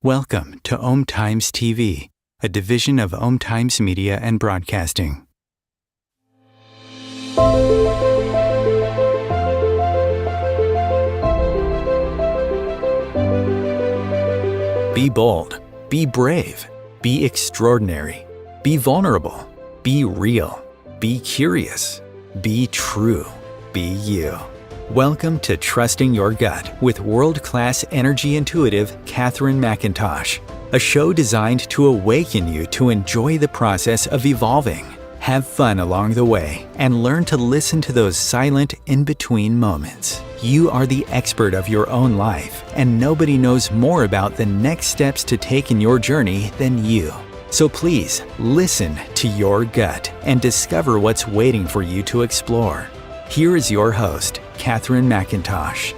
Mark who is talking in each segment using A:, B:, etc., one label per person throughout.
A: Welcome to Om Times TV, a division of Om Times Media and Broadcasting. Be bold, be brave, be extraordinary, be vulnerable, be real, be curious, be true, be you. Welcome to Trusting Your Gut with world-class energy intuitive Catherine McIntosh, a show designed to awaken you to enjoy the process of evolving, have fun along the way, and learn to listen to those silent in-between moments. You are the expert of your own life, and nobody knows more about the next steps to take in your journey than you. So please, listen to your gut and discover what's waiting for you to explore. Here is your host, Catherine McIntosh.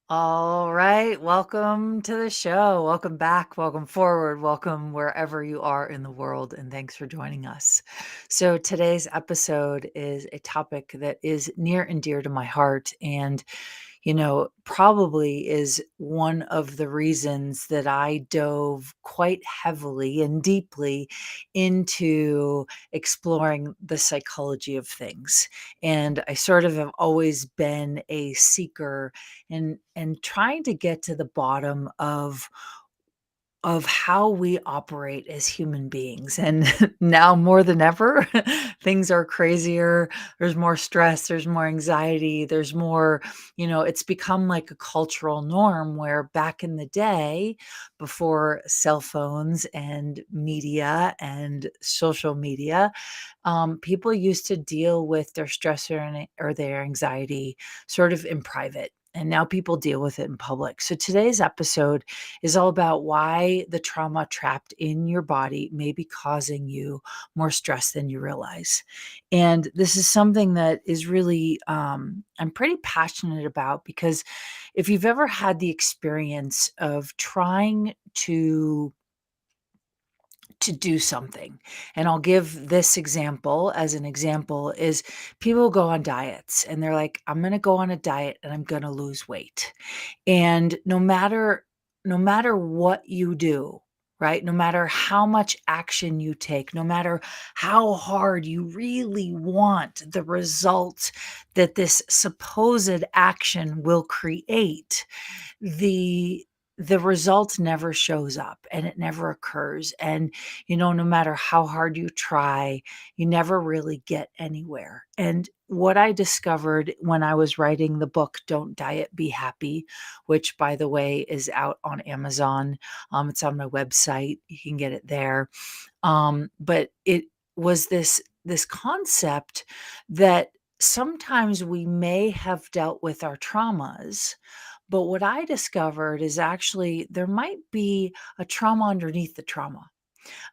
B: All right, welcome to the show. Welcome back, welcome forward, welcome wherever you are in the world, and thanks for joining us. So today's episode is a topic that is near and dear to my heart, and probably is one of the reasons that I dove quite heavily and deeply into exploring the psychology of things. And I sort of have always been a seeker and trying to get to the bottom of how we operate as human beings. And now more than ever, things are crazier. There's more stress, there's more anxiety, there's more, it's become like a cultural norm where back in the day, before cell phones and media and social media, people used to deal with their stress or their anxiety sort of in private. And now people deal with it in public. So today's episode is all about why the trauma trapped in your body may be causing you more stress than you realize. And this is something that is really, I'm pretty passionate about, because if you've ever had the experience of trying to do something. And I'll give this example as an example is people go on diets and they're like, I'm going to go on a diet and I'm going to lose weight. And no matter no matter what you do, right? No matter how much action you take, no matter how hard you really want the result that this supposed action will create, the the result never shows up and it never occurs. And no matter how hard you try, you never really get anywhere. And what I discovered when I was writing the book Don't Diet, Be Happy, which by the way is out on Amazon. It's on my website, you can get it there. But it was this concept that sometimes we may have dealt with our traumas, but what I discovered is actually there might be a trauma underneath the trauma,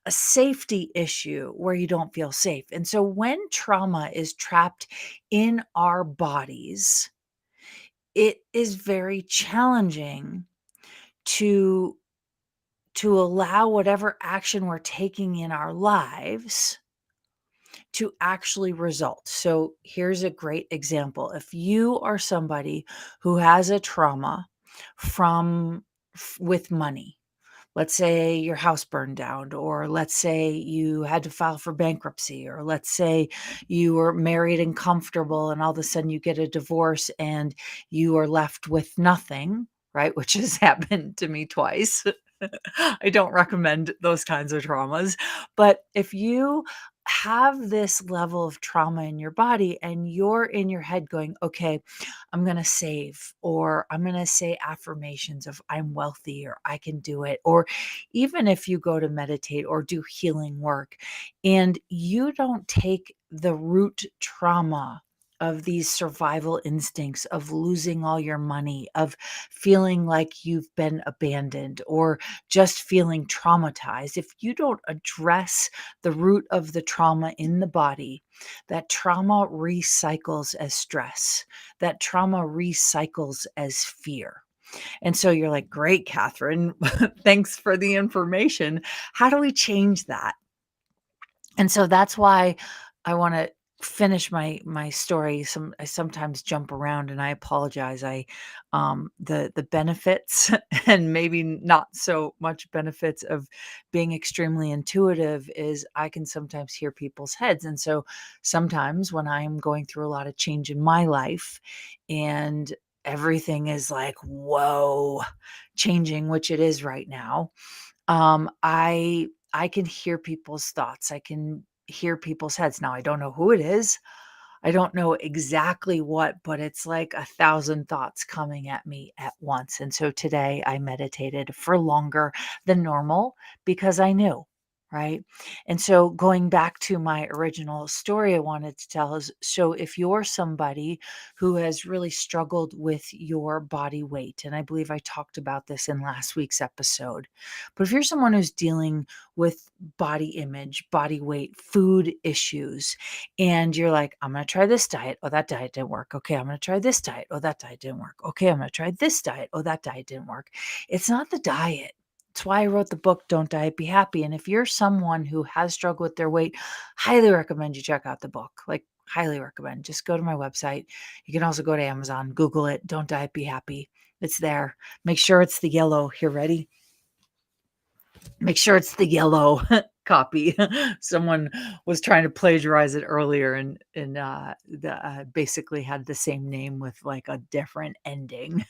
B: a safety issue where you don't feel safe. And so when trauma is trapped in our bodies, it is very challenging to allow whatever action we're taking in our lives to actually result. So here's a great example. If you are somebody who has a trauma with money, let's say your house burned down, or let's say you had to file for bankruptcy, or let's say you were married and comfortable and all of a sudden you get a divorce and you are left with nothing, right? Which has happened to me twice. I don't recommend those kinds of traumas. But if you have this level of trauma in your body and you're in your head going, okay, I'm going to save, or I'm going to say affirmations of I'm wealthy, or I can do it. Or even if you go to meditate or do healing work and you don't take the root trauma of these survival instincts of losing all your money, of feeling like you've been abandoned, or just feeling traumatized, if you don't address the root of the trauma in the body, that trauma recycles as stress, that trauma recycles as fear. And so you're like, great, Catherine, thanks for the information. How do we change that? And so that's why I want to finish my story. I sometimes jump around and I apologize. The benefits and maybe not so much benefits of being extremely intuitive is I can sometimes hear people's heads. And so sometimes when I'm going through a lot of change in my life and everything is like, whoa, changing, which it is right now, I can hear people's thoughts. I can hear people's heads. Now, I don't know who it is. I don't know exactly what, but it's like 1,000 thoughts coming at me at once. And so today I meditated for longer than normal because I knew, right? And so going back to my original story I wanted to tell is, so if you're somebody who has really struggled with your body weight, and I believe I talked about this in last week's episode, but if you're someone who's dealing with body image, body weight, food issues, and you're like, I'm going to try this diet. Oh, that diet didn't work. Okay, I'm going to try this diet. Oh, that diet didn't work. Okay, I'm going to try this diet. Oh, that diet didn't work. It's not the diet. It's why I wrote the book, Don't Diet, Be Happy. And if you're someone who has struggled with their weight, highly recommend you check out the book. Like, highly recommend. Just go to my website. You can also go to Amazon, Google it, Don't Diet, Be Happy. It's there. Make sure it's the yellow. Here, ready? Make sure it's the yellow copy. Someone was trying to plagiarize it earlier and basically had the same name with like a different ending.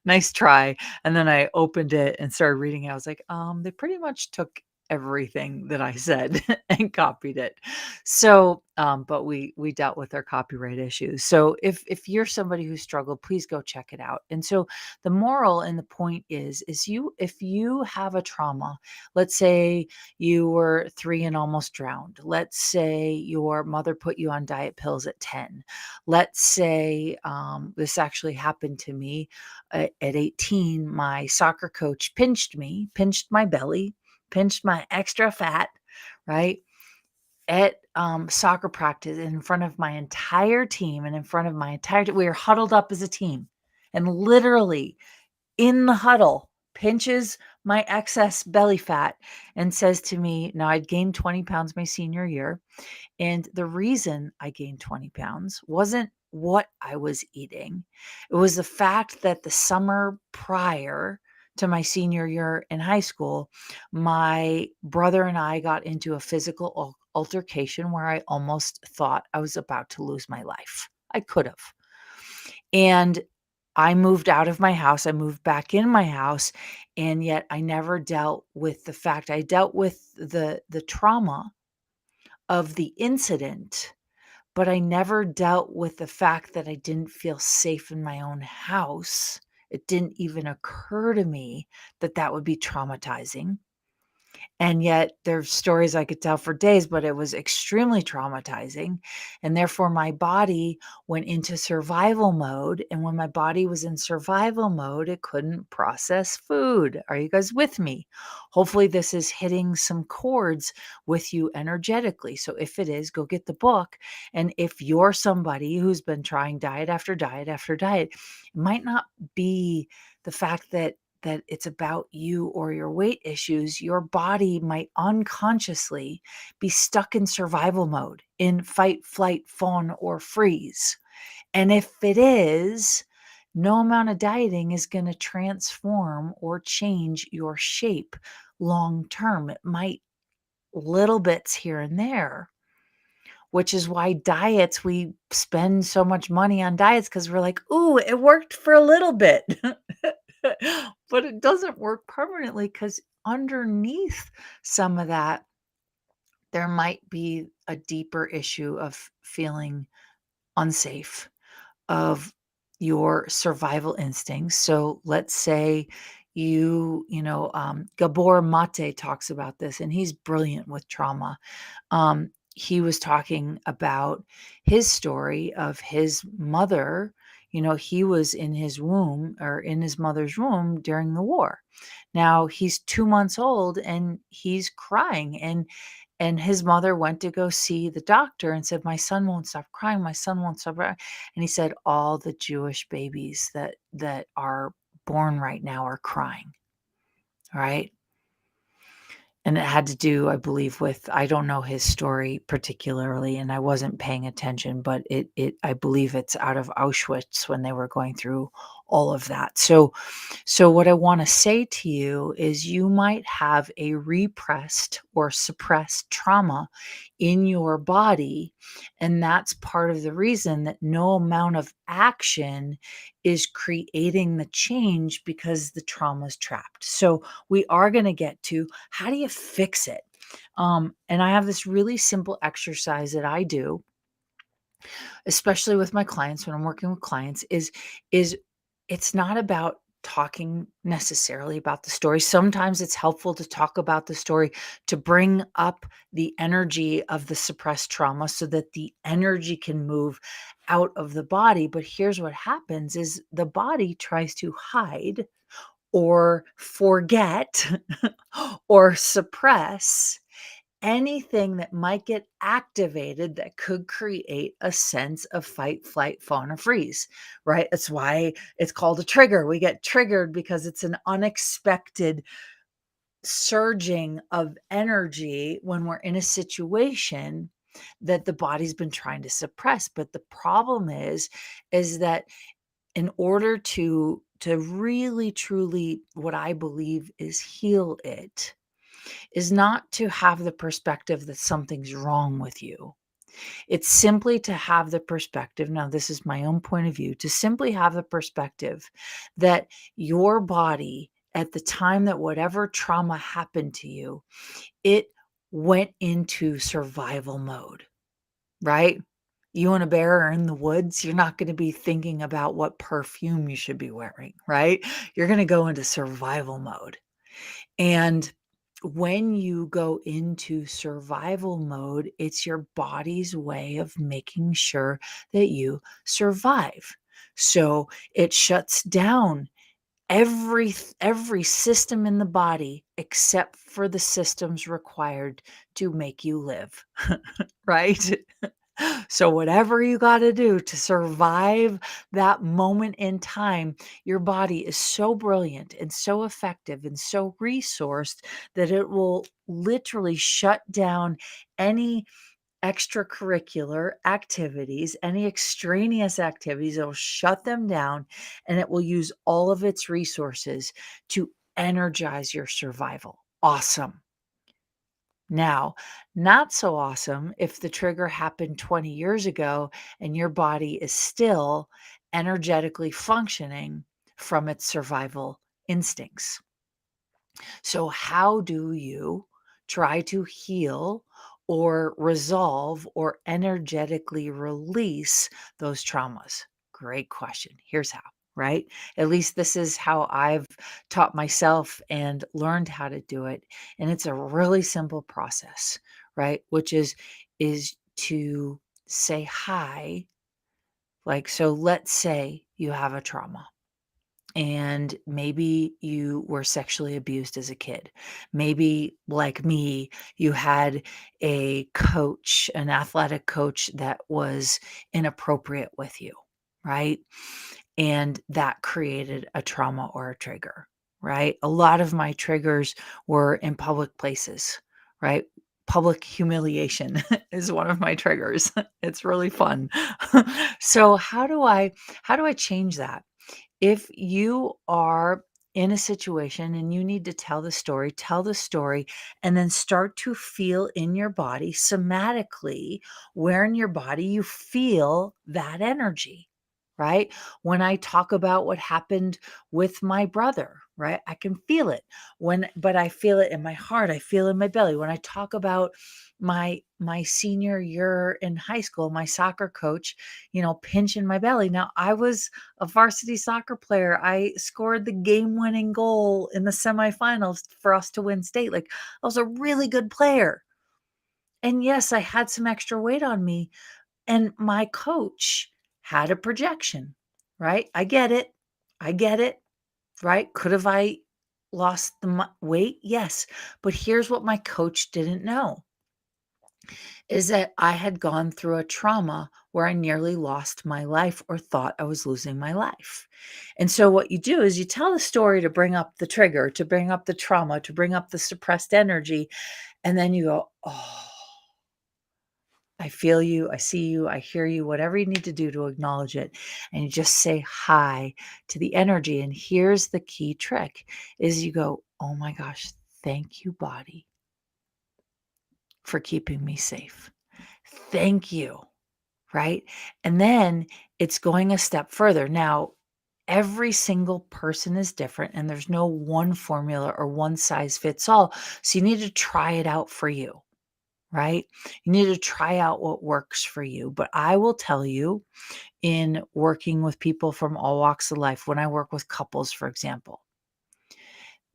B: Nice try. And then I opened it and started reading it. I was like, they pretty much took everything that I said and copied it. So, but we dealt with our copyright issues. So if you're somebody who struggled, please go check it out. And so the moral and the point is if you have a trauma, let's say you were 3 and almost drowned. Let's say your mother put you on diet pills at 10. Let's say this actually happened to me at 18. My soccer coach pinched my belly, pinched my extra fat, right? At soccer practice in front of my entire team and in front of my entire we were huddled up as a team, and literally in the huddle pinches my excess belly fat and says to me, now I'd gained 20 pounds my senior year, and the reason I gained 20 pounds wasn't what I was eating. It was the fact that the summer prior to my senior year in high school, my brother and I got into a physical altercation where I almost thought I was about to lose my life. I could have. And I moved out of my house. I moved back in my house, and yet I never dealt with the fact I dealt with the trauma of the incident, but I never dealt with the fact that I didn't feel safe in my own house. It didn't even occur to me that that would be traumatizing. And yet there's stories I could tell for days, but it was extremely traumatizing. And therefore, my body went into survival mode. And when my body was in survival mode, it couldn't process food. Are you guys with me? Hopefully, this is hitting some chords with you energetically. So if it is, go get the book. And if you're somebody who's been trying diet after diet after diet, it might not be the fact that it's about you or your weight issues. Your body might unconsciously be stuck in survival mode, in fight, flight, fawn, or freeze. And if it is, no amount of dieting is going to transform or change your shape long term. It might little bits here and there, which is why diets, we spend so much money on diets because we're like, ooh, it worked for a little bit. But it doesn't work permanently because underneath some of that, there might be a deeper issue of feeling unsafe, of your survival instincts. So let's say Gabor Mate talks about this, and he's brilliant with trauma. He was talking about his story of his mother. He was in his womb, or in his mother's womb, during the war. Now he's 2 months old and he's crying, and his mother went to go see the doctor and said, "My son won't stop crying. My son won't stop crying." And he said, "All the Jewish babies that are born right now are crying." Right? And it had to do, I believe, with, I don't know his story particularly, and I wasn't paying attention, but I believe it's out of Auschwitz when they were going through all of that. So what I want to say to you is you might have a repressed or suppressed trauma in your body, and that's part of the reason that no amount of action is creating the change, because the trauma is trapped. So we are going to get to, how do you fix it? And I have this really simple exercise that I do, especially with my clients when I'm working with clients, is it's not about talking necessarily about the story. Sometimes it's helpful to talk about the story to bring up the energy of the suppressed trauma so that the energy can move out of the body. But here's what happens is the body tries to hide or forget or suppress anything that might get activated that could create a sense of fight, flight, fawn, or freeze, right? That's why it's called a trigger. We get triggered because it's an unexpected surging of energy when we're in a situation that the body's been trying to suppress. But the problem is that in order to really truly, what I believe is, heal it, is not to have the perspective that something's wrong with you. It's simply to have the perspective, now this is my own point of view, to simply have the perspective that your body, at the time that whatever trauma happened to you, it went into survival mode, right? You and a bear are in the woods. You're not going to be thinking about what perfume you should be wearing, right? You're going to go into survival mode. And when you go into survival mode, it's your body's way of making sure that you survive. So it shuts down every system in the body except for the systems required to make you live, right? So whatever you got to do to survive that moment in time, your body is so brilliant and so effective and so resourced that it will literally shut down any extracurricular activities, any extraneous activities. It will shut them down, and it will use all of its resources to energize your survival. Awesome. Now, not so awesome if the trigger happened 20 years ago and your body is still energetically functioning from its survival instincts. So, how do you try to heal or resolve or energetically release those traumas? Great question. Here's how, right? At least this is how I've taught myself and learned how to do it. And it's a really simple process, right? Which is to say hi. Like, so let's say you have a trauma and maybe you were sexually abused as a kid. Maybe, like me, you had a coach, an athletic coach that was inappropriate with you, right? And that created a trauma or a trigger, right? A lot of my triggers were in public places, right? Public humiliation is one of my triggers. It's really fun. So how do I change that? If you are in a situation and you need to tell the story and then start to feel in your body somatically where in your body you feel that energy, right? When I talk about what happened with my brother, right? I can feel it but I feel it in my heart. I feel it in my belly. When I talk about my senior year in high school, my soccer coach, pinching my belly. Now I was a varsity soccer player. I scored the game-winning goal in the semifinals for us to win state. Like, I was a really good player. And yes, I had some extra weight on me, and my coach had a projection, right? I get it. I get it, right? Could have I lost the weight? Yes. But here's what my coach didn't know is that I had gone through a trauma where I nearly lost my life or thought I was losing my life. And so, what you do is you tell the story to bring up the trigger, to bring up the trauma, to bring up the suppressed energy. And then you go, oh, I feel you. I see you. I hear you. Whatever you need to do to acknowledge it. And you just say hi to the energy. And here's the key trick is you go, oh my gosh, thank you, body, for keeping me safe. Thank you. Right? And then it's going a step further. Now, every single person is different and there's no one formula or one size fits all. So you need to try it out for you, right? You need to try out what works for you. But I will tell you, in working with people from all walks of life, when I work with couples, for example,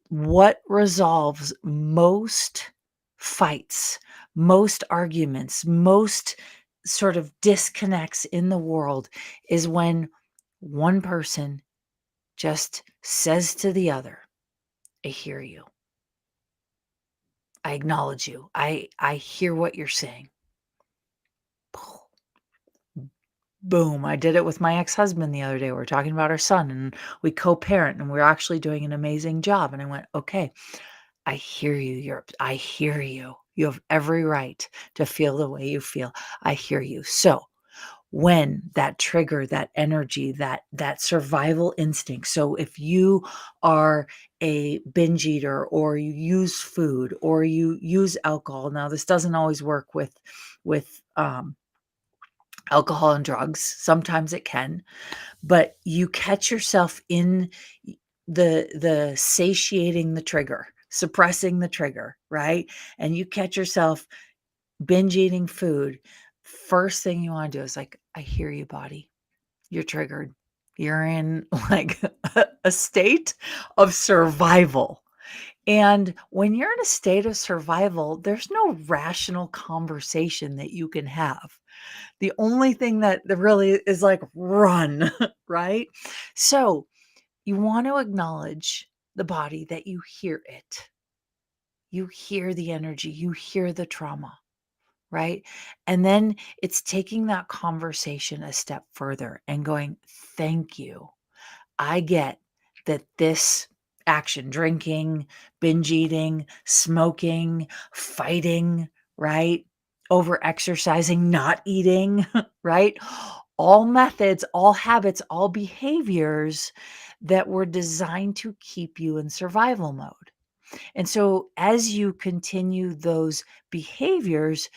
B: what resolves most fights, most arguments, most sort of disconnects in the world is when one person just says to the other, I hear you. I acknowledge you. I hear what you're saying. Boom. I did it with my ex-husband the other day. We were talking about our son and we co-parent and we're actually doing an amazing job. And I went, okay, I hear you. I hear you. You have every right to feel the way you feel. I hear you. So when that trigger, that energy, that survival instinct. So if you are a binge eater or you use food or you use alcohol, now this doesn't always work with alcohol and drugs. Sometimes it can, but you catch yourself in the satiating the trigger, suppressing the trigger, right? And you catch yourself binge eating food. First thing you want to do is like, I hear you, body. You're triggered. You're in like a state of survival. And when you're in a state of survival, there's no rational conversation that you can have. The only thing that really is like run, right? So you want to acknowledge the body that you hear it. You hear the energy, you hear the trauma, right? And then it's taking that conversation a step further and going, thank you. I get that this action, drinking, binge eating, smoking, fighting, right? Over exercising, not eating, right? All methods, all habits, all behaviors that were designed to keep you in survival mode. And so as you continue those behaviors,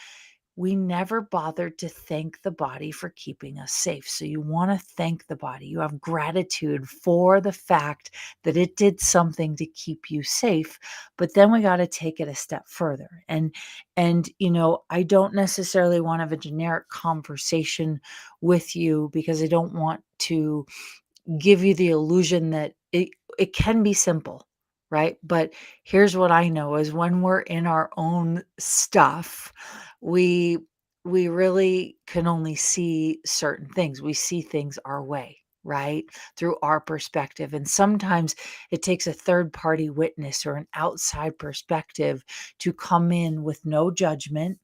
B: we never bothered to thank the body for keeping us safe. So you want to thank the body. You have gratitude for the fact that it did something to keep you safe. But then we got to take it a step further. And I don't necessarily want to have a generic conversation with you because I don't want to give you the illusion that it can be simple, right? But here's what I know is when we're in our own stuff, we we really can only see certain things. We see things our way, right? Through our perspective. And sometimes it takes a third party witness or an outside perspective to come in with no judgment,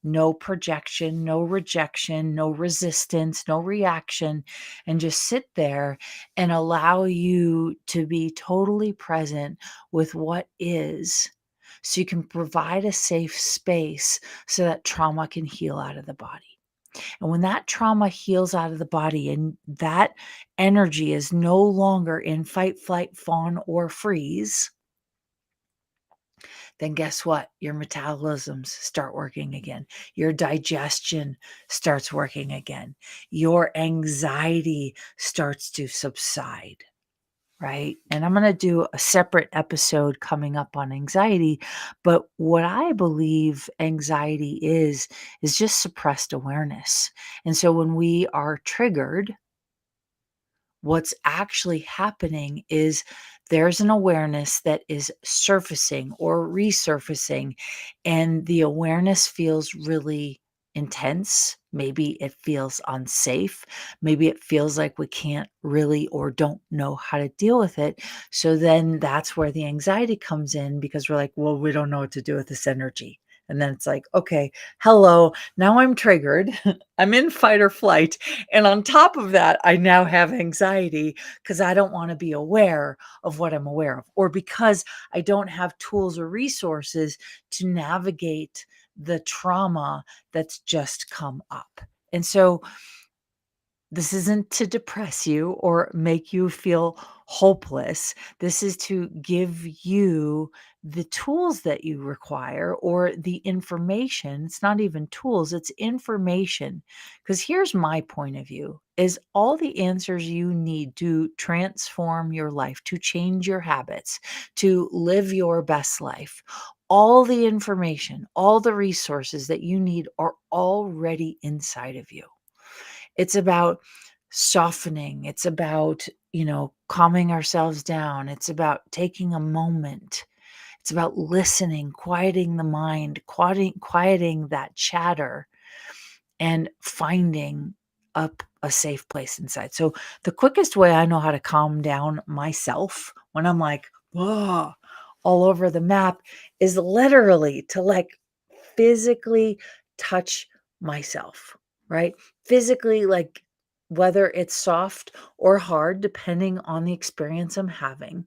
B: no projection, no rejection, no resistance, no reaction, and just sit there and allow you to be totally present with what is. So you can provide a safe space so that trauma can heal out of the body. And when that trauma heals out of the body and that energy is no longer in fight, flight, fawn, or freeze, then guess what? Your metabolisms start working again. Your digestion starts working again. Your anxiety starts to subside, right? And I'm going to do a separate episode coming up on anxiety. But what I believe anxiety is just suppressed awareness. And so when we are triggered, what's actually happening is there's an awareness that is surfacing or resurfacing, and the awareness feels really intense. Maybe it feels unsafe. Maybe it feels like we can't really or don't know how to deal with it. So then that's where the anxiety comes in because we're like, well, we don't know what to do with this energy. And then it's like, okay, hello, now I'm triggered. I'm in fight or flight. And on top of that, I now have anxiety because I don't want to be aware of what I'm aware of, or because I don't have tools or resources to navigate the trauma that's just come up. And so this isn't to depress you or make you feel hopeless. This is to give you the tools that you require or the information. It's not even tools, it's information. Because here's my point of view is all the answers you need to transform your life, to change your habits, to live your best life. All the information, all the resources that you need are already inside of you. It's about softening. It's about, calming ourselves down. It's about taking a moment. It's about listening, quieting the mind, quieting that chatter, and finding a safe place inside. So the quickest way I know how to calm down myself when I'm like, "Whoa," all over the map is literally to like physically touch myself, right? Physically, like whether it's soft or hard, depending on the experience I'm having,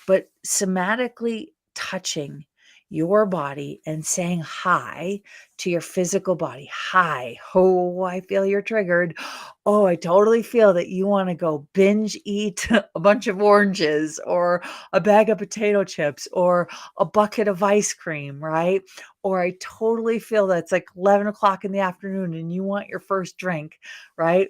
B: but somatically touching your body and saying hi to your physical body. Hi. Oh, I feel you're triggered. Oh, I totally feel that you want to go binge eat a bunch of oranges or a bag of potato chips or a bucket of ice cream, right? Or I totally feel that it's like 11 o'clock in the afternoon and you want your first drink, right?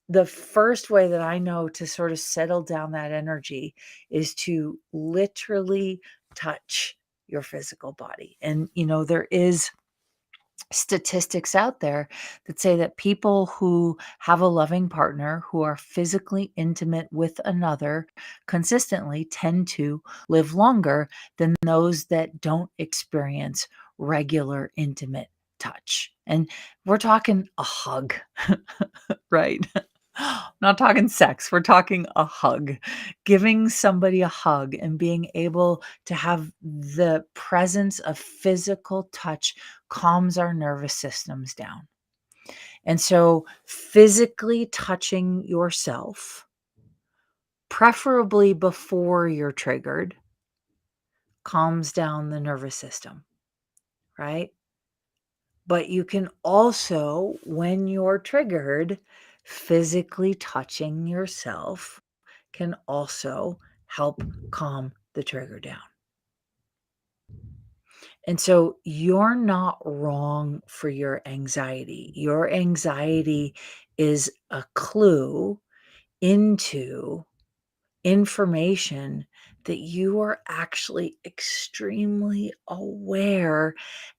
B: The first way that I know to sort of settle down that energy is to literally touch your physical body. And, there is statistics out there that say that people who have a loving partner who are physically intimate with another consistently tend to live longer than those that don't experience regular intimate touch. And we're talking a hug, right? Not talking sex, we're talking a hug. Giving somebody a hug and being able to have the presence of physical touch calms our nervous systems down. And so, physically touching yourself, preferably before you're triggered, calms down the nervous system, right? But you can also, when you're triggered, physically touching yourself can also help calm the trigger down. And so you're not wrong for your anxiety. Your anxiety is a clue into information that you are actually extremely aware,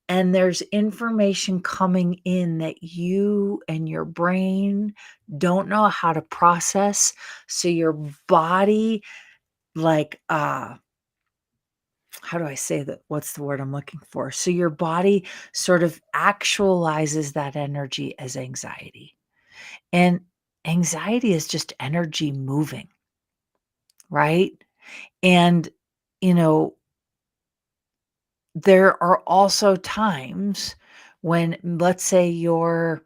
B: and there's information coming in that you and your brain don't know how to process. So your body, like, how do I say that? What's the word I'm looking for? So your body sort of actualizes that energy as anxiety. And anxiety is just energy moving, right? And, you know, there are also times when, let's say, you're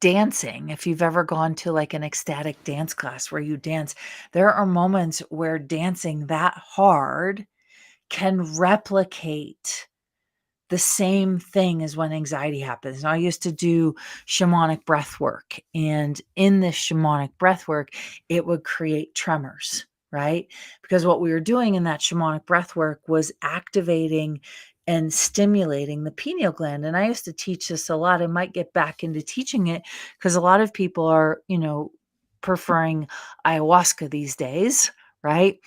B: dancing. If you've ever gone to like an ecstatic dance class where you dance, there are moments where dancing that hard can replicate the same thing as when anxiety happens. Now, I used to do shamanic breath work, and in this shamanic breath work, it would create tremors, right? Because what we were doing in that shamanic breath work was activating and stimulating the pineal gland. And I used to teach this a lot. I might get back into teaching it because a lot of people are, preferring ayahuasca these days, right?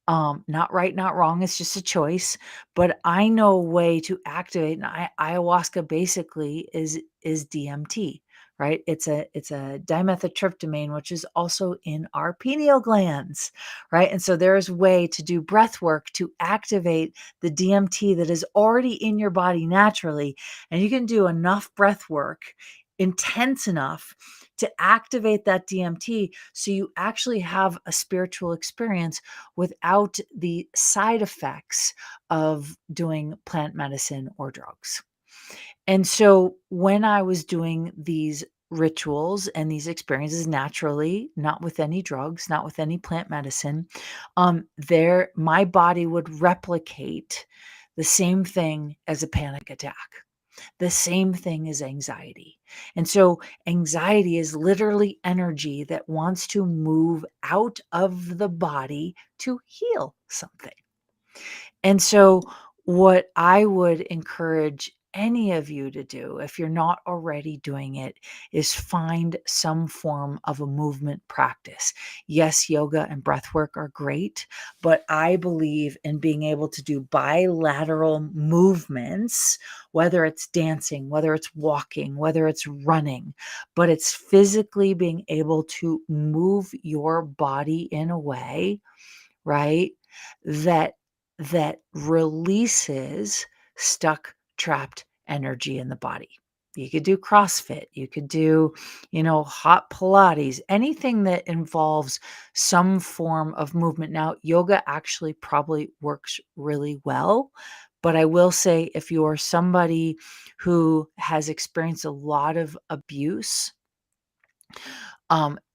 B: Not right, not wrong. It's just a choice. But I know a way to activate, and ayahuasca basically is DMT, right? It's a dimethyltryptamine, which is also in our pineal glands, right? And so there is a way to do breath work to activate the DMT that is already in your body naturally, and you can do enough breath work, intense enough to activate that DMT so you actually have a spiritual experience without the side effects of doing plant medicine or drugs. And so when I was doing these rituals and these experiences naturally, not with any drugs, not with any plant medicine, there my body would replicate the same thing as a panic attack. The same thing as anxiety. And so anxiety is literally energy that wants to move out of the body to heal something. And so, what I would encourage any of you to do, if you're not already doing it, is find some form of a movement practice. Yes, yoga and breath work are great, but I believe in being able to do bilateral movements, whether it's dancing, whether it's walking, whether it's running, but it's physically being able to move your body in a way, right? That releases stuck, trapped energy in the body. You could do CrossFit, you could do, hot Pilates, anything that involves some form of movement. Now, yoga actually probably works really well, but I will say if you are somebody who has experienced a lot of abuse,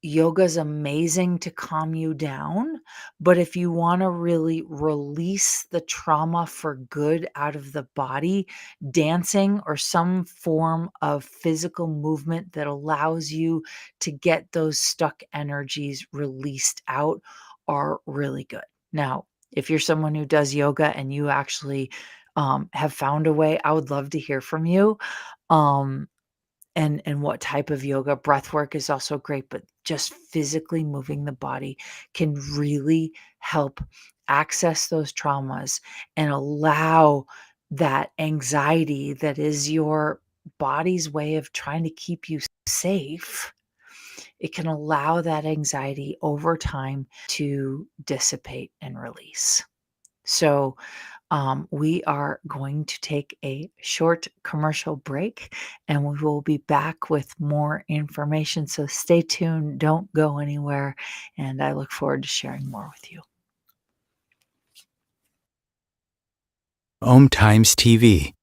B: yoga is amazing to calm you down, but if you want to really release the trauma for good out of the body, dancing or some form of physical movement that allows you to get those stuck energies released out are really good. Now, if you're someone who does yoga and you actually have found a way, I would love to hear from you. Um, and what type of yoga. Breath work is also great, but just physically moving the body can really help access those traumas and allow that anxiety that is your body's way of trying to keep you safe. It can allow that anxiety over time to dissipate and release. So, we are going to take a short commercial break and we will be back with more information. So stay tuned, don't go anywhere, and I look forward to sharing more with you.
A: Om Times TV.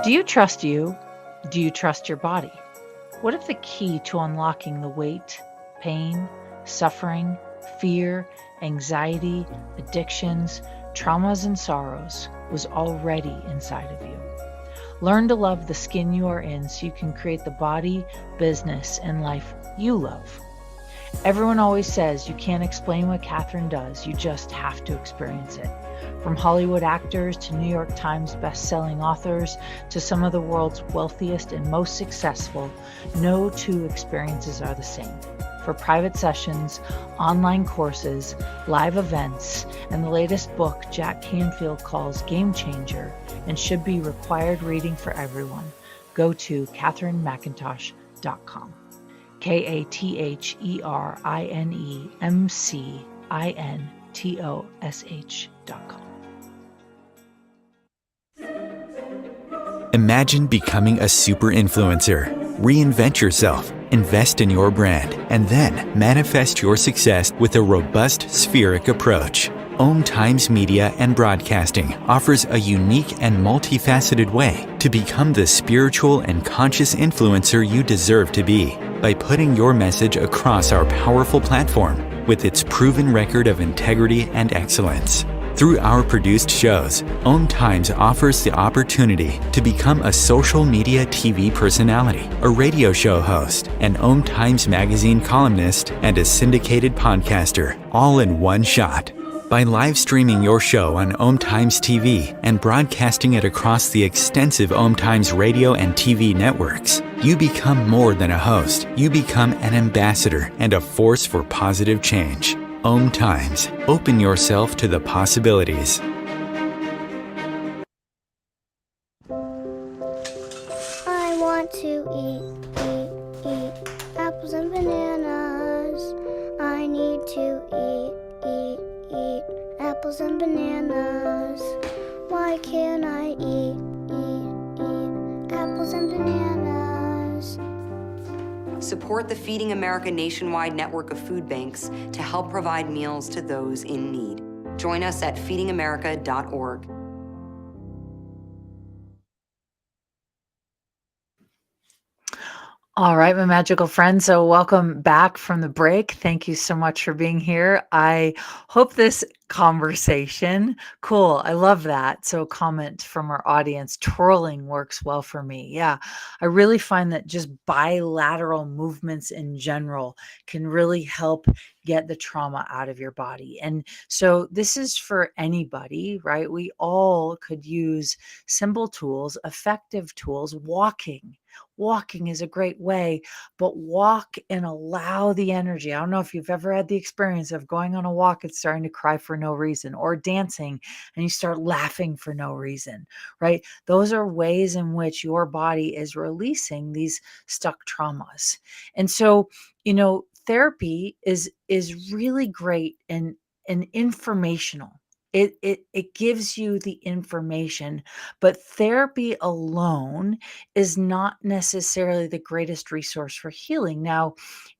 B: Do you trust you? Do you trust your body? What if the key to unlocking the weight, pain, suffering, fear, anxiety, addictions, traumas, and sorrows was already inside of you? Learn to love the skin you are in so you can create the body, business, and life you love. Everyone always says you can't explain what Catherine does, you just have to experience it. From Hollywood actors to New York Times best-selling authors to some of the world's wealthiest and most successful, no two experiences are the same. For private sessions, online courses, live events, and the latest book Jack Canfield calls Game Changer and should be required reading for everyone, go to katherinemcintosh.com. KatherineMcintosh.com.
A: Imagine becoming a super influencer. Reinvent yourself, invest in your brand, and then manifest your success with a robust spheric approach. Om Times Media and Broadcasting offers a unique and multifaceted way to become the spiritual and conscious influencer you deserve to be by putting your message across our powerful platform with its proven record of integrity and excellence. Through our produced shows, Om Times offers the opportunity to become a social media TV personality, a radio show host, an Om Times magazine columnist, and a syndicated podcaster, all in one shot. By live streaming your show on Om Times TV and broadcasting it across the extensive Om Times radio and TV networks, you become more than a host. You become an ambassador and a force for positive change. Om Times. Open yourself to the possibilities.
C: I want to eat apples and bananas. I need to eat apples and bananas. Why can't I eat apples and bananas?
D: Support the Feeding America nationwide network of food banks to help provide meals to those in need. Join us at feedingamerica.org.
B: All right, my magical friends. So welcome back from the break. Thank you so much for being here. I hope this conversation, cool. I love that. So comment from our audience, twirling works well for me. Yeah, I really find that just bilateral movements in general can really help get the trauma out of your body. And so this is for anybody, right? We all could use simple tools, effective tools. Walking is a great way, but walk and allow the energy. I don't know if you've ever had the experience of going on a walk and starting to cry for no reason, or dancing and you start laughing for no reason, right? Those are ways in which your body is releasing these stuck traumas. And so, therapy is really great and informational. It gives you the information, but therapy alone is not necessarily the greatest resource for healing. Now,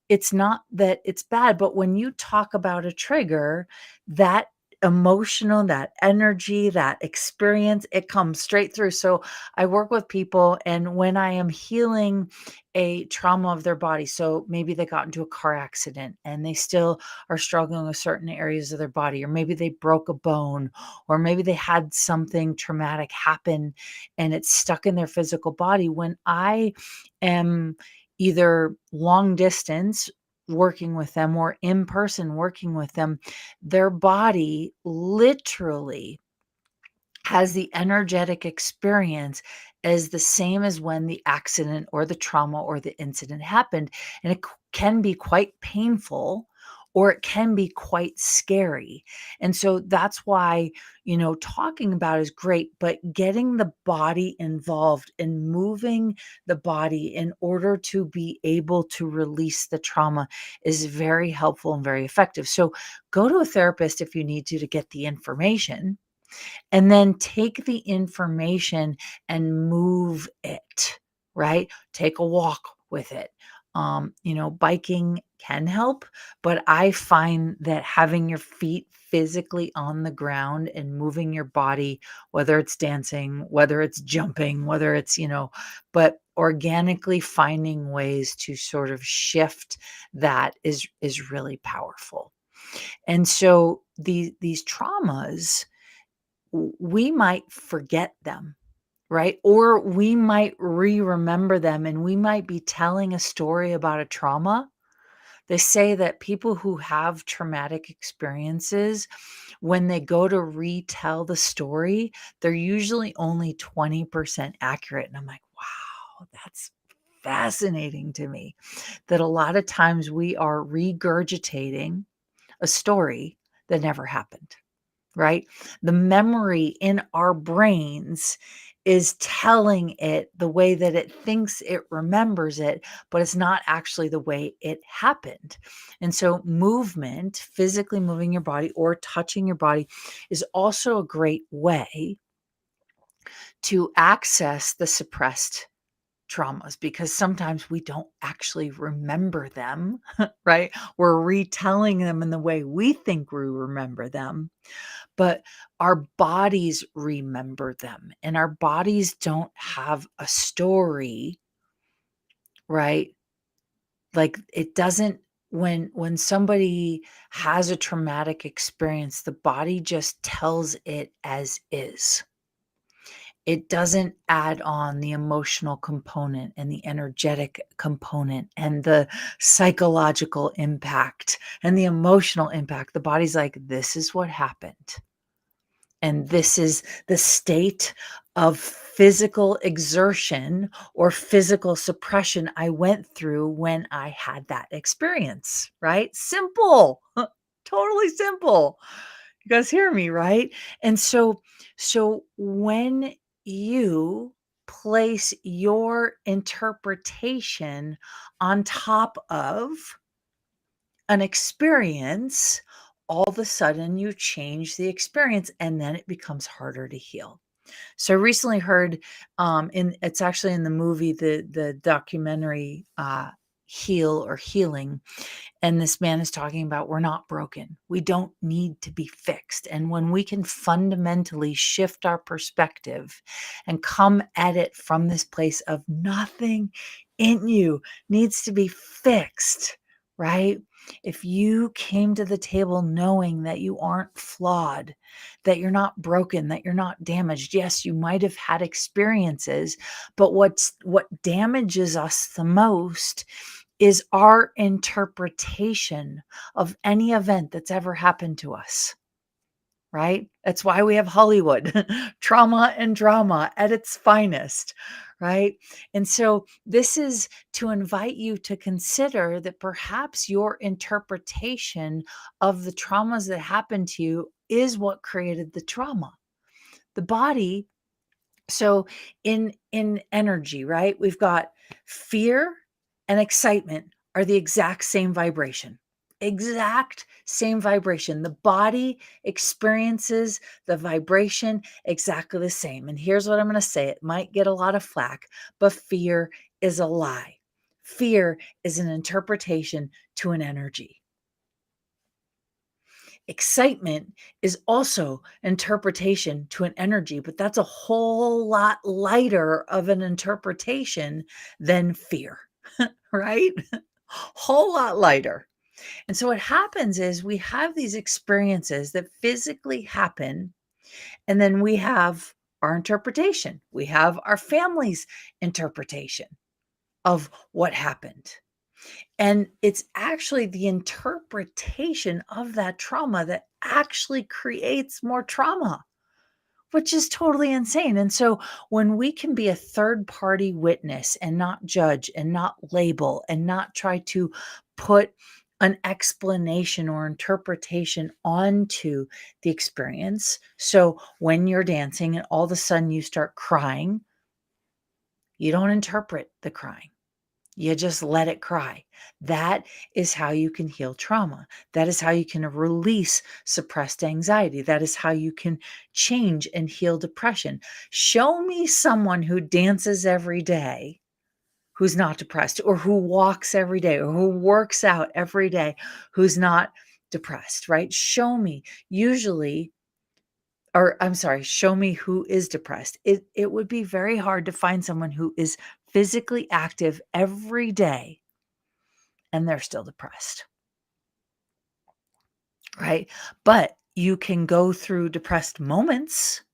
B: it's not that it's bad, but when you talk about a trigger, that emotional, that energy, that experience, it comes straight through. So I work with people, and when I am healing a trauma of their body, so maybe they got into a car accident and they still are struggling with certain areas of their body, or maybe they broke a bone, or maybe they had something traumatic happen and it's stuck in their physical body. When I am either long distance working with them or in person working with them, their body literally has the energetic experience as the same as when the accident or the trauma or the incident happened. And it can be quite painful, or it can be quite scary. And so that's why, talking about is great, but getting the body involved and moving the body in order to be able to release the trauma is very helpful and very effective. So go to a therapist if you need to get the information, and then take the information and move it, right? Take a walk with it. Biking can help, but I find that having your feet physically on the ground and moving your body, whether it's dancing, whether it's jumping, whether it's, but organically finding ways to sort of shift that is really powerful. And so these traumas, we might forget them. right? Or we might remember them, and we might be telling a story about a trauma. They say that people who have traumatic experiences, when they go to retell the story, they're usually only 20% accurate. And I'm like, wow, that's fascinating to me, that a lot of times we are regurgitating a story that never happened, right? The memory in our brains is telling it the way that it thinks it remembers it, but it's not actually the way it happened. And so, movement, physically moving your body or touching your body, is also a great way to access the suppressed traumas, because sometimes we don't actually remember them, right? We're retelling them in the way we think we remember them, but our bodies remember them, and our bodies don't have a story, right? Like, it doesn't, when somebody has a traumatic experience, the body just tells it as is. It doesn't add on the emotional component and the energetic component and the psychological impact and the emotional impact. The body's like, this is what happened. And this is the state of physical exertion or physical suppression I went through when I had that experience, right? Simple, totally simple. You guys hear me, right? And so when you place your interpretation on top of an experience, all of a sudden you change the experience, and then it becomes harder to heal. So I recently heard, in it's actually in the movie, the documentary, Heal or Healing, and this man is talking about, we're not broken. We don't need to be fixed. And when we can fundamentally shift our perspective and come at it from this place of nothing in you needs to be fixed, right? If you came to the table knowing that you aren't flawed, that you're not broken, that you're not damaged, yes, you might have had experiences, but what damages us the most is our interpretation of any event that's ever happened to us, right? That's why we have Hollywood, trauma and drama at its finest, right? And so this is to invite you to consider that perhaps your interpretation of the traumas that happened to you is what created the trauma. The body, so in energy, right? We've got fear and excitement are the exact same vibration. Exact same vibration. The body experiences the vibration exactly the same. And here's what I'm going to say. It might get a lot of flack, but fear is a lie. Fear is an interpretation to an energy. Excitement is also interpretation to an energy, but that's a whole lot lighter of an interpretation than fear, right? Whole lot lighter. And so what happens is we have these experiences that physically happen, and then we have our interpretation. We have our family's interpretation of what happened. And it's actually the interpretation of that trauma that actually creates more trauma, which is totally insane. And so when we can be a third party witness and not judge and not label and not try to put an explanation or interpretation onto the experience. So when you're dancing and all of a sudden you start crying, you don't interpret the crying. You just let it cry. That is how you can heal trauma. That is how you can release suppressed anxiety. That is how you can change and heal depression. Show me someone who dances every day who's not depressed, or who walks every day, or who works out every day who's not depressed, right? Show me. Usually, or I'm sorry, show me who is depressed. It would be very hard to find someone who is physically active every day and they're still depressed, right? But you can go through depressed moments.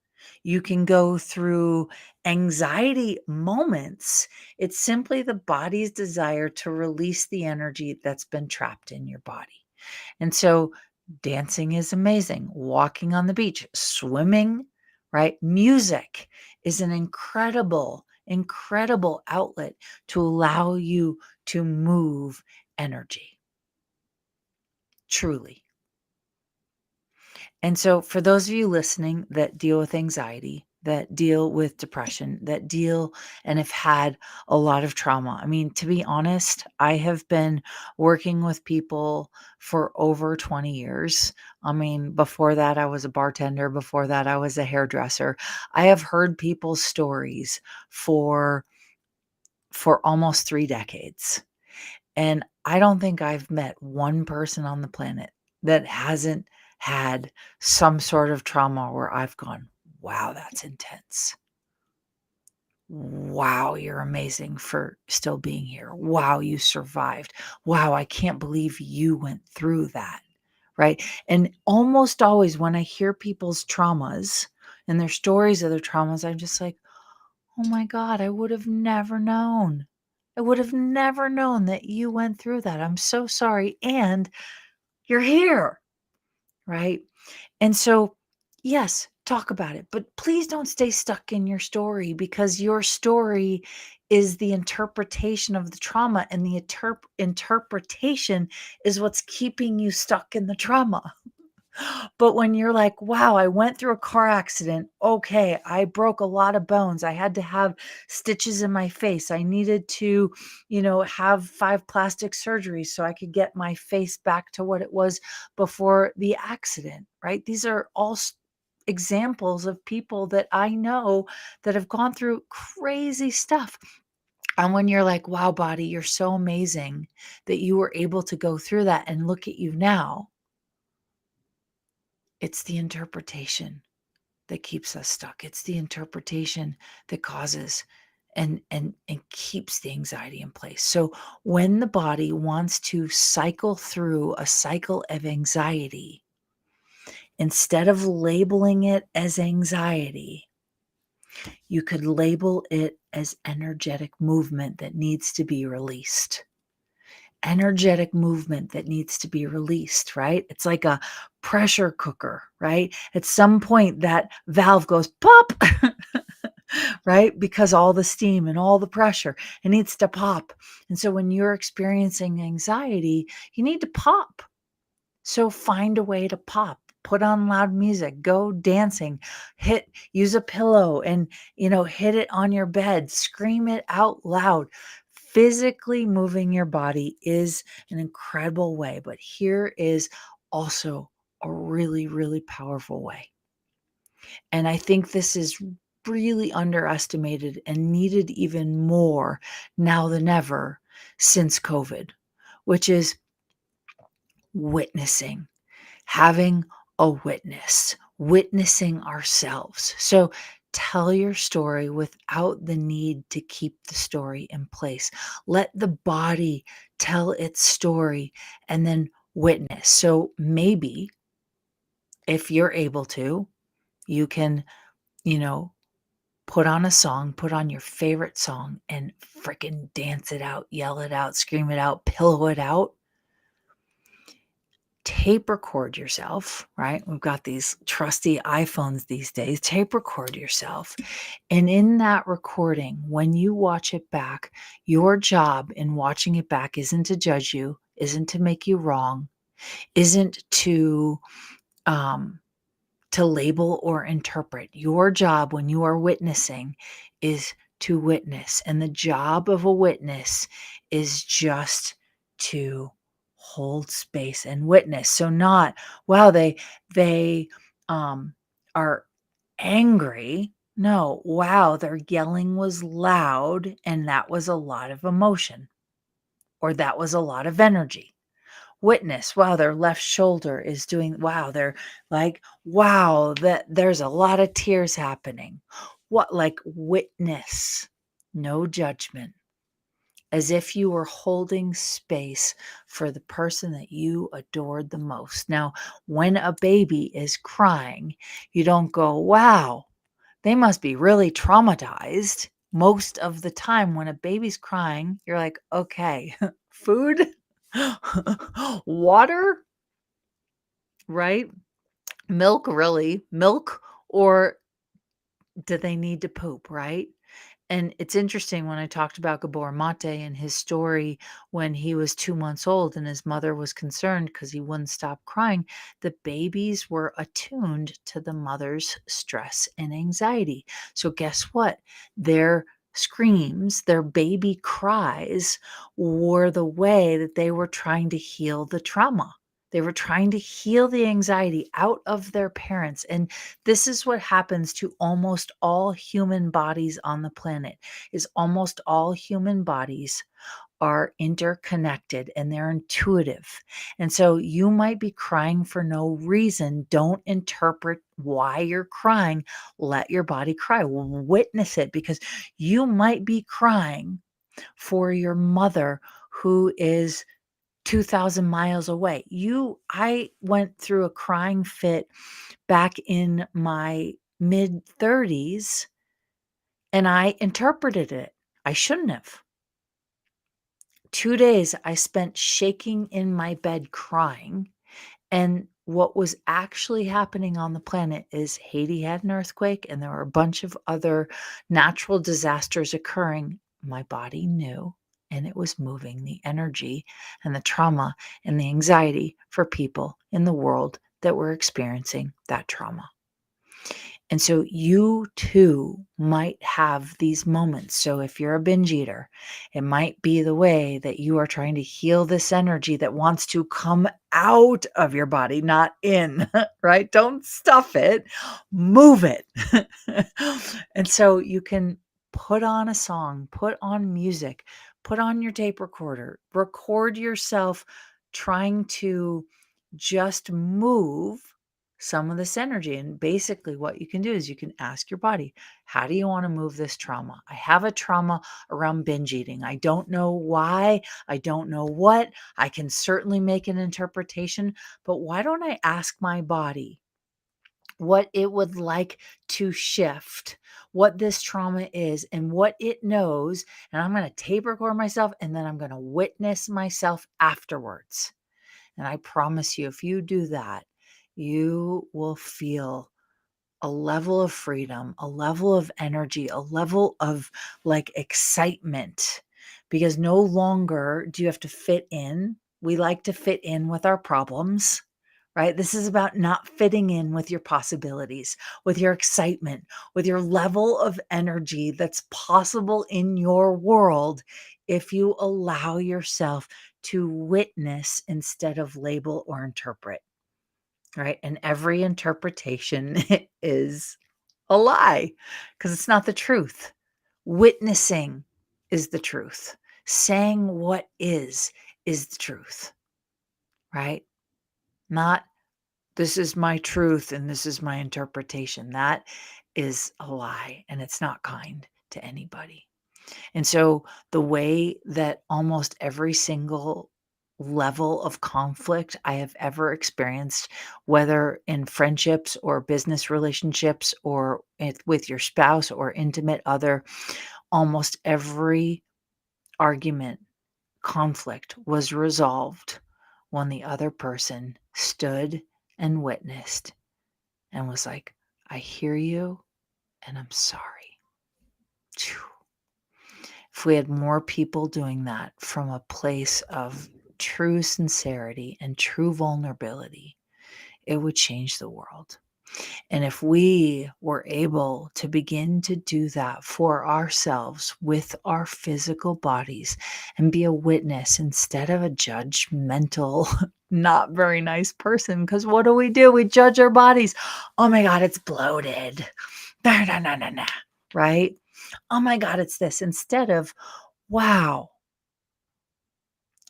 B: You can go through anxiety moments. It's simply the body's desire to release the energy that's been trapped in your body. And so dancing is amazing. Walking on the beach, swimming, right? Music is an incredible, incredible outlet to allow you to move energy. Truly. And so, for those of you listening that deal with anxiety, that deal with depression, that deal and have had a lot of trauma, I mean, to be honest, I have been working with people for over 20 years. I mean, before that, I was a bartender. Before that, I was a hairdresser. I have heard people's stories for almost 3 decades. And I don't think I've met one person on the planet that hasn't had some sort of trauma where I've gone, wow, that's intense. Wow, you're amazing for still being here. Wow, you survived. Wow, I can't believe you went through that. Right. And almost always when I hear people's traumas and their stories of their traumas, I'm just like, oh my God, I would have never known. I would have never known that you went through that. I'm so sorry. And you're here, right? And so, yes, talk about it, but please don't stay stuck in your story because your story is the interpretation of the trauma, and the interpretation is what's keeping you stuck in the trauma. But when you're like, wow, I went through a car accident. Okay, I broke a lot of bones. I had to have stitches in my face. I needed to, have 5 plastic surgeries so I could get my face back to what it was before the accident, right? These are all examples of people that I know that have gone through crazy stuff. And when you're like, wow, body, you're so amazing that you were able to go through that, and look at you now. It's the interpretation that keeps us stuck. It's the interpretation that causes and keeps the anxiety in place. So when the body wants to cycle through a cycle of anxiety, instead of labeling it as anxiety, you could label it as energetic movement that needs to be released. Energetic movement that needs to be released, right? It's like a pressure cooker, right? At some point, that valve goes pop, right? Because all the steam and all the pressure, it needs to pop. And so when you're experiencing anxiety, you need to pop. So find a way to pop. Put on loud music, go dancing, use a pillow and, hit it on your bed, scream it out loud. Physically moving your body is an incredible way, but here is also a really, really powerful way. And I think this is really underestimated and needed even more now than ever since COVID, which is witnessing, having a witness, witnessing ourselves. So tell your story without the need to keep the story in place. Let the body tell its story and then witness. So maybe if you're able to, you can, you know, put on a song, put on your favorite song and freaking dance it out, yell it out, scream it out, pillow it out. Tape record yourself, right? We've got these trusty iPhones these days. Tape record yourself. And in that recording, when you watch it back, your job in watching it back isn't to judge you, isn't to make you wrong, isn't to label or interpret. Your job when you are witnessing is to witness. And the job of a witness is just to hold space and witness. So not, wow, they are angry. No, wow, their yelling was loud and that was a lot of emotion or that was a lot of energy. Witness, wow, their left shoulder is doing, wow, they're like, wow, that there's a lot of tears happening. What, like witness, no judgment, as if you were holding space for the person that you adored the most. Now, when a baby is crying, you don't go, wow, They must be really traumatized. Most of the time when a baby's crying, you're like, "Okay, food, water, right? Milk, really? Milk, or do they need to poop, right?" And it's interesting when I talked about Gabor Mate and his story when he was 2 months old and his mother was concerned because he wouldn't stop crying. The babies were attuned to the mother's stress and anxiety. So guess what? Their screams, their baby cries were the way that they were trying to heal the trauma. They were trying to heal the anxiety out of their parents. And this is what happens to almost all human bodies on the planet is almost all human bodies are interconnected and they're intuitive. And so you might be crying for no reason. Don't interpret why you're crying. Let your body cry. Witness it because you might be crying for your mother who is 2,000 miles away. I went through a crying fit back in my mid 30s and I interpreted it. I shouldn't have. 2 days I spent shaking in my bed crying. And what was actually happening on the planet is Haiti had an earthquake and there were a bunch of other natural disasters occurring. My body knew and it was moving the energy and the trauma and the anxiety for people in the world that were experiencing that trauma. And so you too might have these moments. So if you're a binge eater, it might be the way that you are trying to heal this energy that wants to come out of your body, not in, right? Don't stuff it, move it. And so you can put on a song, put on music, put on your tape recorder, record yourself trying to just move some of this energy. And basically, what you can do is you can ask your body, how do you want to move this trauma? I have a trauma around binge eating. I don't know why. I don't know what. I can certainly make an interpretation, but why don't I ask my body what it would like to shift, what this trauma is, and what it knows? And I'm going to tape record myself and then I'm going to witness myself afterwards. And I promise you, if you do that, you will feel a level of freedom, a level of energy, a level of like excitement, because no longer do you have to fit in. We like to fit in with our problems, right? This is about not fitting in with your possibilities, with your excitement, with your level of energy that's possible in your world if you allow yourself to witness instead of label or interpret, right? And every interpretation is a lie because it's not the truth. Witnessing is the truth. Saying what is the truth, right? Not this is my truth and this is my interpretation. That is a lie and it's not kind to anybody. And so the way that almost every single level of conflict I have ever experienced, whether in friendships or business relationships or with your spouse or intimate other, almost every argument, conflict was resolved when the other person stood and witnessed and was like, I hear you and I'm sorry. Phew. If we had more people doing that from a place of true sincerity and true vulnerability, it would change the world. And if we were able to begin to do that for ourselves with our physical bodies and be a witness instead of a judgmental, not very nice person, because what do? We judge our bodies. Oh my God, it's bloated. Nah, nah, nah, nah, nah. Right? Oh my God, it's this. Instead of, wow,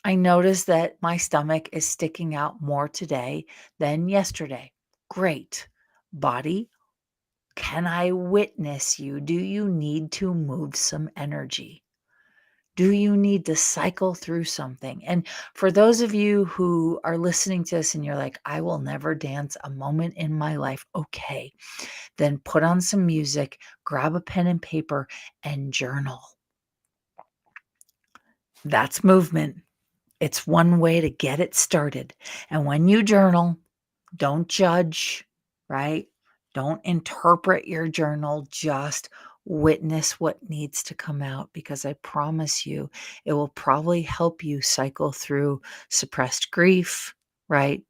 B: I noticed that my stomach is sticking out more today than yesterday. Great. Body, can I witness you? Do you need to move some energy? Do you need to cycle through something? And for those of you who are listening to this and you're like, I will never dance a moment in my life. Okay, then put on some music, grab a pen and paper, and journal. That's movement. It's one way to get it started. And when you journal, don't judge, right? Don't interpret your journal. Just witness what needs to come out, because I promise you, it will probably help you cycle through suppressed grief, right?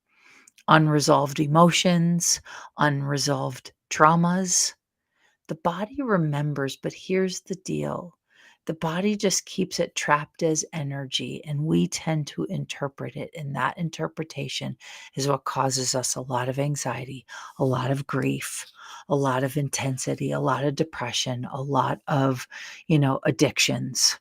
B: Unresolved emotions, unresolved traumas. The body remembers, but here's the deal. The body just keeps it trapped as energy, and we tend to interpret it. And that interpretation is what causes us a lot of anxiety, a lot of grief, a lot of intensity, a lot of depression, a lot of, addictions,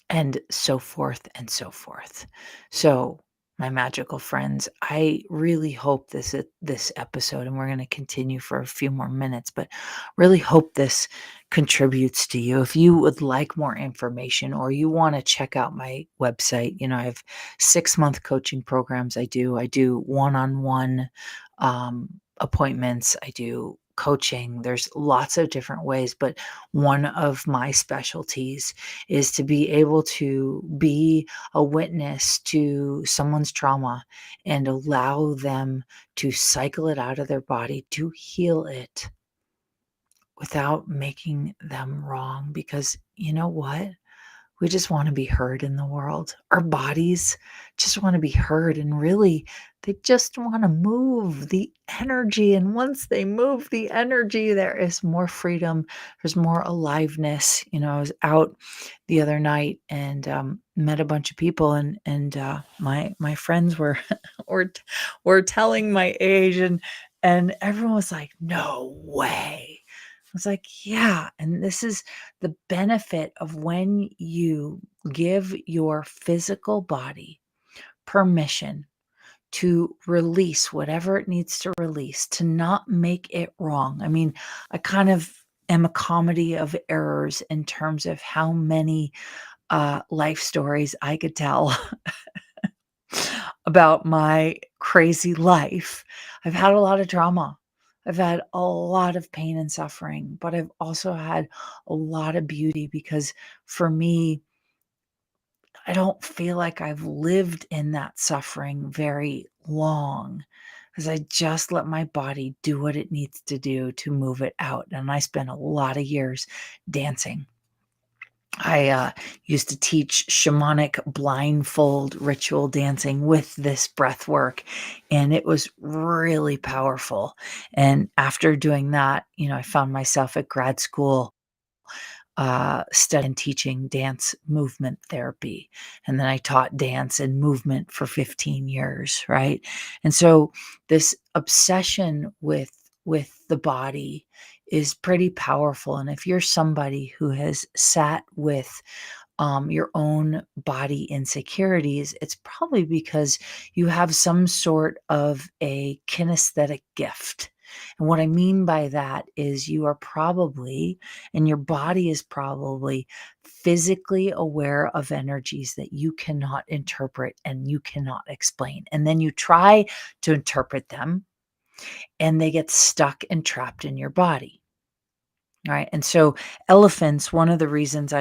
B: and so forth and so forth. So, my magical friends, I really hope this episode, and we're going to continue for a few more minutes, but really hope this contributes to you. If you would like more information or you want to check out my website, I have 6-month coaching programs. I do one-on-one appointments. I do coaching. There's lots of different ways, but one of my specialties is to be able to be a witness to someone's trauma and allow them to cycle it out of their body, to heal it without making them wrong. Because you know what? We just want to be heard in the world. Our bodies just want to be heard. And really, they just want to move the energy. And once they move the energy, there is more freedom. There's more aliveness. I was out the other night and met a bunch of people, and my friends were were telling my age, and everyone was like, "No way." I was like, yeah. And this is the benefit of when you give your physical body permission to release whatever it needs to release, to not make it wrong. I mean, I kind of am a comedy of errors in terms of how many life stories I could tell about my crazy life. I've had a lot of trauma. I've had a lot of pain and suffering, but I've also had a lot of beauty, because for me, I don't feel like I've lived in that suffering very long, because I just let my body do what it needs to do to move it out. And I spent a lot of years dancing. I used to teach shamanic blindfold ritual dancing with this breath work, and it was really powerful. And after doing that, I found myself at grad school studying and teaching dance movement therapy. And then I taught dance and movement for 15 years, right? And so this obsession with the body is pretty powerful. And if you're somebody who has sat with your own body insecurities, it's probably because you have some sort of a kinesthetic gift. And what I mean by that is you are probably, and your body is probably, physically aware of energies that you cannot interpret and you cannot explain. And then you try to interpret them and they get stuck and trapped in your body. Right. And so elephants, one of the reasons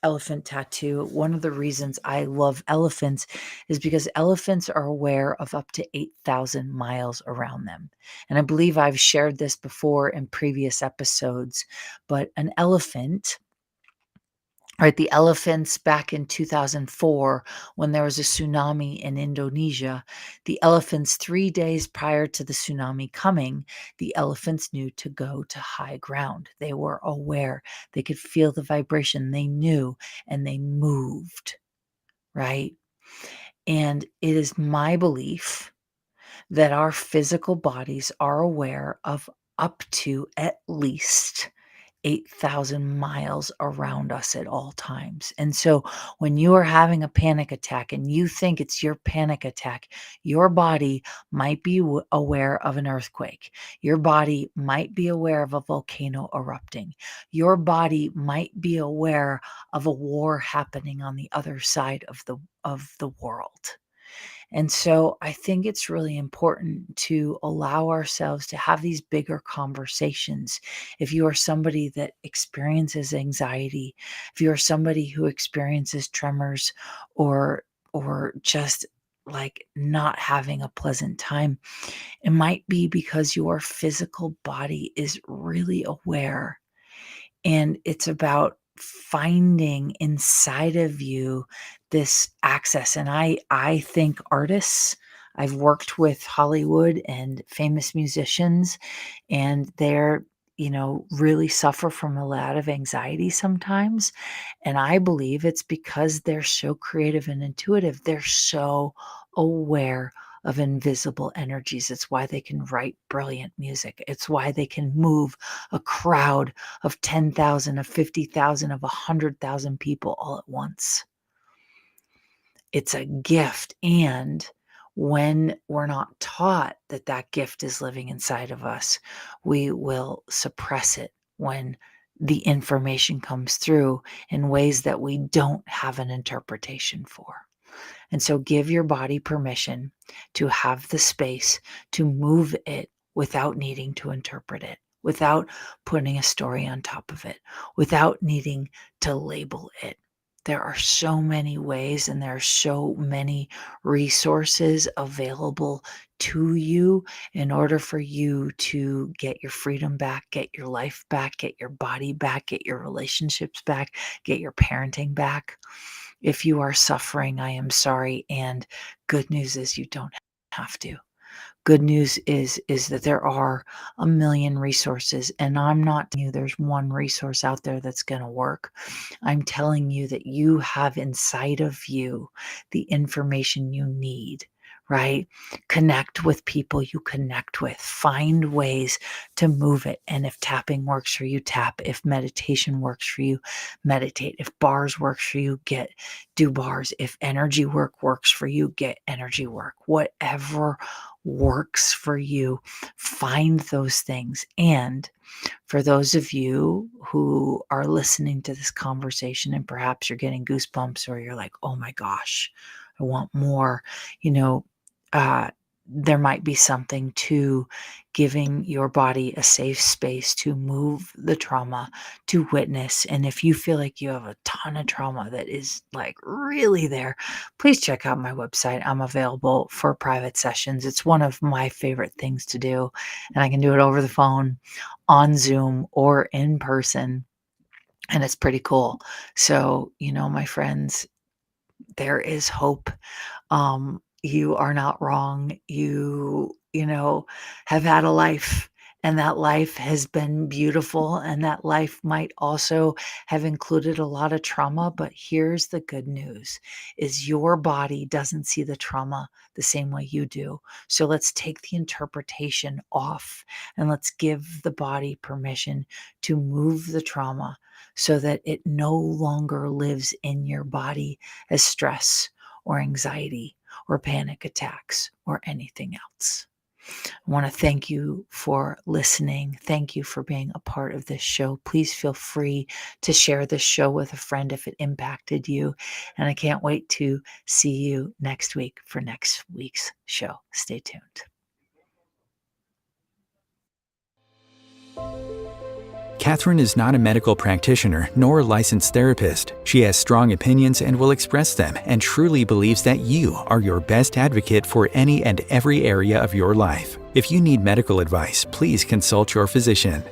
B: elephant tattoo, one of the reasons I love elephants is because elephants are aware of up to 8,000 miles around them. And I believe I've shared this before in previous episodes, but an elephant, right, the elephants back in 2004, when there was a tsunami in Indonesia, the elephants 3 days prior to the tsunami coming, the elephants knew to go to high ground. They were aware. They could feel the vibration. They knew, and they moved, right? And it is my belief that our physical bodies are aware of up to at least 8,000 miles around us at all times. And so when you are having a panic attack and you think it's your panic attack, your body might be aware of an earthquake. Your body might be aware of a volcano erupting. Your body might be aware of a war happening on the other side of the world. And so I think it's really important to allow ourselves to have these bigger conversations. If you are somebody that experiences anxiety, if you are somebody who experiences tremors or just like not having a pleasant time, it might be because your physical body is really aware, and it's about finding inside of you this access. And I think artists, I've worked with Hollywood and famous musicians, and they're, really suffer from a lot of anxiety sometimes. And I believe it's because they're so creative and intuitive. They're so aware of invisible energies. It's why they can write brilliant music. It's why they can move a crowd of 10,000, of 50,000, of 100,000 people all at once. It's a gift. And when we're not taught that that gift is living inside of us, we will suppress it when the information comes through in ways that we don't have an interpretation for. And so give your body permission to have the space to move it without needing to interpret it, without putting a story on top of it, without needing to label it. There are so many ways and there are so many resources available to you in order for you to get your freedom back, get your life back, get your body back, get your relationships back, get your parenting back. If you are suffering, I am sorry. And good news is you don't have to. Good news is that there are a million resources, and I'm not telling you there's one resource out there that's going to work. I'm telling you that you have inside of you the information you need, right? Connect with people you connect with. Find ways to move it. And if tapping works for you, tap. If meditation works for you, meditate. If bars works for you, do bars. If energy work works for you, get energy work. Whatever works for you, find those things. And for those of you who are listening to this conversation and perhaps you're getting goosebumps or you're like, oh my gosh, I want more, there might be something to giving your body a safe space to move the trauma, to witness. And if you feel like you have a ton of trauma that is like really there, please check out my website. I'm available for private sessions. It's one of my favorite things to do. And I can do it over the phone, on Zoom, or in person. And it's pretty cool. So, my friends, there is hope. You are not wrong. You have had a life, and that life has been beautiful, and that life might also have included a lot of trauma. But here's the good news is your body doesn't see the trauma the same way you do. So let's take the interpretation off and let's give the body permission to move the trauma so that it no longer lives in your body as stress or anxiety or panic attacks or anything else. I want to thank you for listening. Thank you for being a part of this show. Please feel free to share this show with a friend if it impacted you. And I can't wait to see you next week for next week's show. Stay tuned.
A: Catherine is not a medical practitioner nor a licensed therapist. She has strong opinions and will express them, and truly believes that you are your best advocate for any and every area of your life. If you need medical advice, please consult your physician.